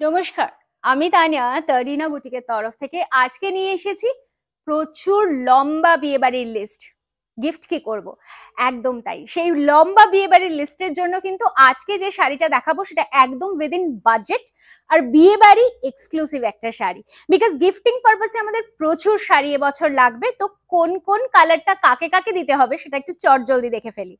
নমস্কার, আমি তানিয়া তারিনা বুটিকের তরফ থেকে আজকে নিয়ে এসেছি প্রচুর লম্বা বিয়েবাড়ির লিস্ট। গিফট কি করব? একদম তাই, সেই লম্বা বিয়েবাড়ির লিস্টের জন্য কিন্তু আজকে যে শাড়িটা দেখাবো সেটা একদম উইদিন বাজেট আর বিয়েবাড়ি এক্সক্লুসিভ একটা শাড়ি। বিকজ গিফটিং পারপাসে আমাদের প্রচুর শাড়ি এবছর লাগবে, তো কোন কোন কালারটা কাকে কাকে দিতে হবে সেটা একটু চটজলদি দেখে ফেলি।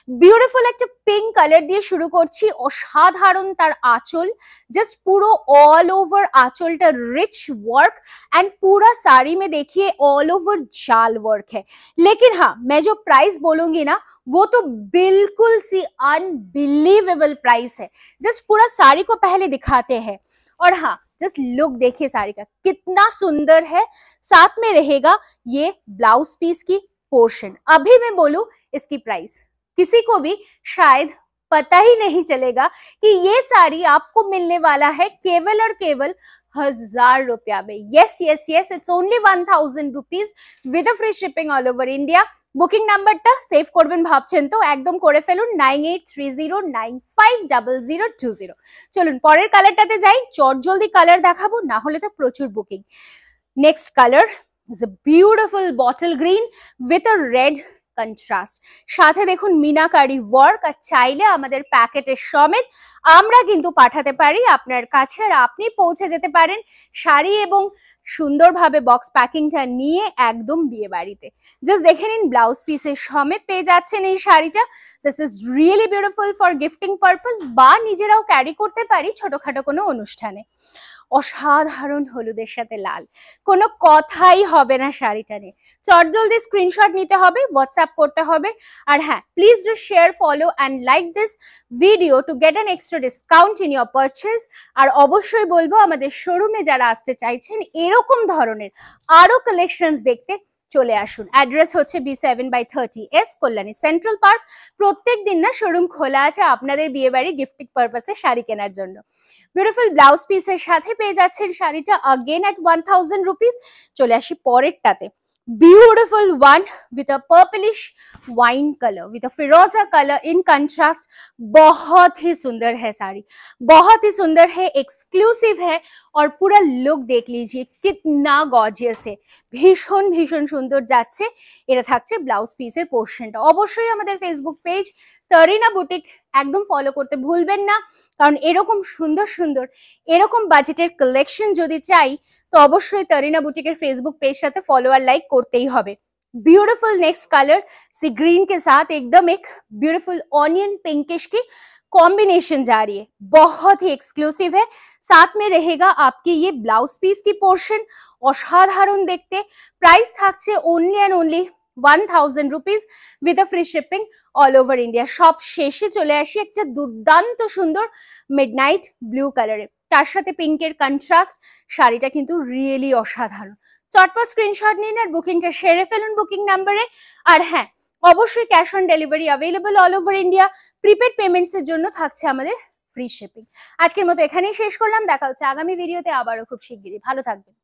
বিউটিফুল একটা পিঙ্ক কালার দিয়ে শুরু করছি। অসাধারণ তার আঁচল, जस्ट पूरा ऑल ओवर आंचलटा रिच वर्क एंड पूरा साड़ी में देखिए ऑल ओवर जाल वर्क है। लेकिन हाँ, मैं जो प्राइस बोलूंगी ना वो तो बिल्कुल सी अनबिलीवेबल प्राइस है। जस्ट पूरा साड़ी को पहले दिखाते हैं और हाँ, जस्ट लुक देखिए साड़ी का कितना सुंदर है। साथ में रहेगा ये ब्लाउज पीस की पोर्शन। अभी मैं बोलूं इसकी प्राइस, किसी को भी शायद पता ही नहीं चलेगा कि ये साड़ी आपको मिलने वाला है केवल और केवल 1000 रुपया में। Yes yes yes, it's only 1000 rupees with a free shipping all over India. Booking নাম্বারটা সেভ করবেন ভাবছেন তো একদম করে ফেলুন 9830950020। চলুন পরের কালারটাতে যাই, চটজলদি কালার দেখাবো, না হলে তো প্রচুর booking. Next colour is a beautiful bottle green with a red contrast, সাথে দেখুন মিনাকারি ওয়ার্ক। আর চাইলে আমাদের প্যাকেটের সমেত আমরা কিন্তু পাঠাতে পারি আপনার কাছে, আর আপনি পৌঁছে যেতে পারেন শাড়ি এবং সুন্দরভাবে বক্স প্যাকিংটা নিয়ে একদম বিয়ে বাড়িতে। জাস্ট দেখে নিন ব্লাউজ পিসের সমেত পেয়ে যাচ্ছেন এই শাড়িটা। This is really beautiful for gifting purpose, বা নিজেরাও ক্যারি করতে পারি ছোটখাটো কোনো অনুষ্ঠানে। অসাধারণ হলুদের সাথে লাল, কোনো কথাই হবে না শাড়িটা নিয়ে। চটজলদি স্ক্রিনশট নিতে হবে, হোয়াটসঅ্যাপ করতে হবে। আর হ্যাঁ, please do share, follow and like this video to get an extra discount in your purchase. আর অবশ্যই বলবো আমাদের শোরুমে যারা আসতে চাইছেন এরকম ধরনের আরো কালেকশনস দেখতে চলে আসুন। অ্যাড্রেস হচ্ছে B7/30S কল্যাণী সেন্ট্রাল পার্ক। প্রত্যেক দিন না শোরুম খোলা আছে আপনাদের বিয়ে বাড়ি গিফটিং পারপাসে শাড়ি কেনার জন্য। বিউটিফুল ব্লাউজ পিসের সাথে পেয়ে যাচ্ছেন শাড়িটা अगेन एट 1000 रुपीज। চলে আসি পরেরটাতে, beautiful one with a purplish wine color with a फिरोजा कलर in contrast। बहुत ही सुंदर है साड़ी, बहुत ही सुंदर है, एक्सक्लूसिव है। और पूरा लुक देख लीजिए कितना गॉर्जियस है, ভীষণ ভীষণ সুন্দর যাচ্ছে। এটা থাকছে ব্লাউজ পিসের পোর্শনটা। অবশ্যই আমাদের ফেসবুক পেজ তারিনা বুটিক একদম ফলো করতে ভুলবেন না, কারণ এরকম সুন্দর সুন্দর এরকম বাজেটের কালেকশন যদি চাই তো অবশ্যই তারিনা बुटीक फेसबुक पेज साथे फॉलो और लाइक करते ही होबे। ब्यूटीफुल नेक्स्ट कलर सी ग्रीन के साथ एकदम एक ब्यूटीफुल ऑनियन पिंकिश की कॉम्बिनेशन जा रही है, बहुत ही एक्सक्लूसिव है। साथ में रहेगा आपकी ये ब्लाउज पीस की पोर्शन, असाधारण देखते। प्राइस থাকছে only and only 1000 rupees with a free shipping all over India. সব শেষে চলে আসি একটা দুর্দান্ত সুন্দর মিডনাইট ব্লু কালারে, তার সাথে পিঙ্কের কন্ট্রাস্ট। শাড়িটা কিন্তু রিয়েলি অসাধারণ। চটপট স্ক্রিনশট নিন আর বুকিংটা সেরে ফেলুন বুকিং নাম্বারে। আর হ্যাঁ, অবশ্যই cash on delivery available all over India. Prepaid payments এর জন্য থাকছে আমাদের ফ্রি শিপিং। আজকের মতো এখানেই শেষ করলাম, দেখা হচ্ছে আগামী ভিডিওতে আবারও খুব শিগগিরই। ভালো থাকবেন।